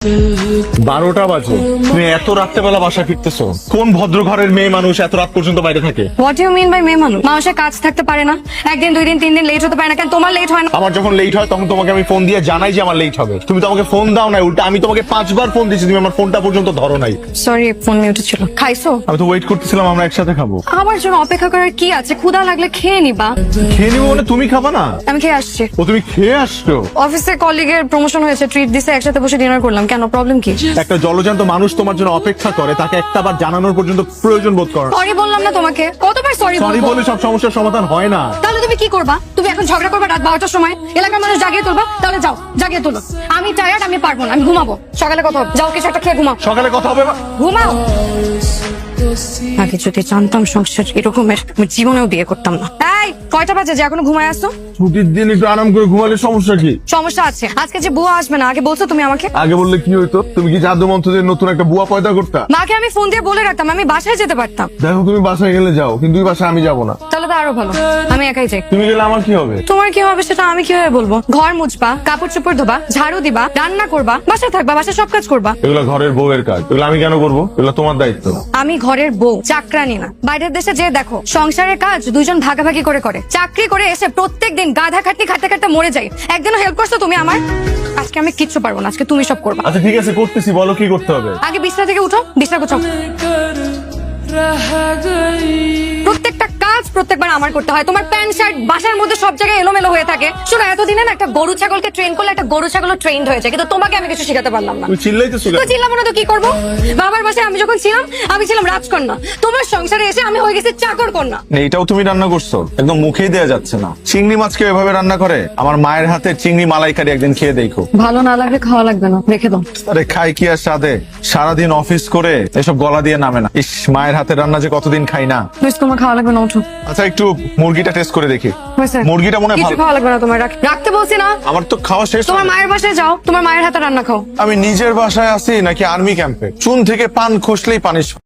12টা বাজে, তুমি এত রাত্রেবেলা বাসা ফিরতেছো? কোন ভদ্র ঘরের মেয়ে মানুষ এত রাত পর্যন্ত বাইরে থাকে? হোয়াট ইউ মিন বাই মেয়ে মানুষ? মানুষের কাজ থাকতে পারে না? একদিন, 2 দিন, 3 দিন লেট হতে পারে না কেন? তোমার লেট হয় না? আমার যখন লেট হয় তখন তোমাকে আমি ফোন দিয়ে জানাই যে আমার লেট হবে। তুমি তো আমাকে ফোন দাও না, উল্টা আমি তোমাকে 5 বার ফোন দিয়েছি, তুমি আমার ফোনটা পর্যন্ত ধরো নাই। সরি, ফোন মিউটে ছিল। খাইছো? আমি তো ওয়েট করতেছিলাম আমরা একসাথে খাবো। আমার জন্য অপেক্ষা করার কি আছে? ক্ষুধা লাগলে খেয়ে নিবা। খেয়ে নিবো মানে তুমি খাবা না? আমি খেয়ে আসছি। ও তুমি খেয়ে আসছো? অফিসে কলিগের প্রমোশন হয়েছে, ট্রিট দিছে, একসাথে বসে ডিনার করলাম। কেন, প্রবলেম কি? একটা জলজান্ত মানুষ তোমার জন্য অপেক্ষা করে, তাকে একটা বার জানানোর পর্যন্ত প্রয়োজন বোধ করো না। সরি বললাম না তোমাকে? কতবার সরি সরি বলে সব সমস্যার সমাধান হয় না। তাহলে তুমি কি করবা? তুমি এখন ঝগড়া করবা রাত 12টার সময়, এলাকার মানুষ জাগিয়ে তুলবা? তাহলে যাও, জাগিয়ে তুলো। আমি টায়ার্ড, আমি পারবো না, আমি ঘুমাবো। সকালে কথা হবে, যাও কিছু একটা খেয়ে ঘুমাও। সকালে কথা হবে। ঘুমাও। আগে যদি জানতাম সংসার এরকমের, আমি জীবনেও বিয়ে করতাম না। এই কয়টা বাজে যে এখনো ঘুমায় আসছো? ছুটির দিন একটু আরাম করে ঘুমালে সমস্যা কি? সমস্যা আছে। আজকে যে বুয়া আসবে না, আগে বলছো তুমি আমাকে? আগে বললে কি হইতো? তুমি কি জাদু মন্ত্র দিয়ে নতুন একটা বুয়া পয়দা করতা? মাকে আমি ফোন দিয়ে বলে রাখতাম, আমি বাসায় যেতে পারতাম। দেখো তুমি বাসায় গেলে যাও, কিন্তু ওই বাসায় আমি যাবো না। তাহলে তো আরো ভালো, আমি একাই যাই। তুমি গেলে আমার কি হবে? তোমার কি হবে সেটা আমি কিভাবে বলবো? ঘর মুছবা, কাপড় চোপড় ধোবা, ঝাড়ু দিবা, রান্না করবা, বাসায় থাকবা, বাসায় সব কাজ করবা। এগুলো ঘরের বউয়ের কাজ, এগুলো আমি কেন করবো? এগুলো তোমার দায়িত্ব। আমি ঘরের বউ, চাকরানি না। বাইরের দেশে যে দেখো, সংসারের কাজ দুইজন ভাগাভাগি করে করে। চাকরি করে এসে প্রত্যেকদিন গাধা খাটনি খাটতে খাটতে মরে যাই। একদিনও হেল্প করছো তুমি আমার? আজকে আমি কিচ্ছু পারবো না, আজকে তুমি সব করবা। আচ্ছা ঠিক আছে, করতেছি, বলো কি করতে হবে। আগে বিছনা থেকে উঠো, বিছনা গোছাও। প্রত্যেকটা কাজ প্রত্যেকবার আমার করতে হয়। তোমার প্যান্ট শার্ট বাসার মধ্যে সব জায়গায় এলোমেলো হয়ে থাকে। শোনো, এতদিনে না একটা গরু ছাগলকে ট্রেন করলে একটা গরু ছাগলও ট্রেন্ড হয়েছে, কিন্তু তোমাকে আমি কিছু শেখাতে পারলাম না। তুমি চিল্লাইতেছো তো কেন? চিল্লাবো না তো কি করবো? বাবার বাসায় আমি যখন ছিলাম, আমি ছিলাম রাজকন্যা। তোমার সংসারে এসে আমি হয়ে গেছি চাকর কন্যা। এইটাও তুমি রান্না করছো? একদম মুখেই দেয়া যাচ্ছে না। চিংড়ি মাছকে এভাবে রান্না করে? আমার মায়ের হাতের চিংড়ি মালাইকারি একদিন খেয়ে দেখো। ভালো না লাগলে খাওয়া লাগবে না, রেখে দাও। আরে খাই কি আর সাথে? সারাদিন অফিস করে এসব গলা দিয়ে নামে না। ইস, মায়ের হাতের রান্না যে কতদিন খাই না। বেশ, তোমার খাওয়া লাগবে না, উঠো। আচ্ছা একটু মুরগিটা টেস্ট করে দেখি। হয়েছে? মুরগিটা মনে হয় কিছু ভালো। খাওয়া লাগবে না তোমার, রাখতে বলছি না। আমার তো খাওয়া শেষ। তোমার মায়ের বাসায় যাও, তোমার মায়ের হাতে রান্না খাও। আমি নিজের বাসায় আছি নাকি আর্মি ক্যাম্পে? চুন থেকে পান খসলেই পানি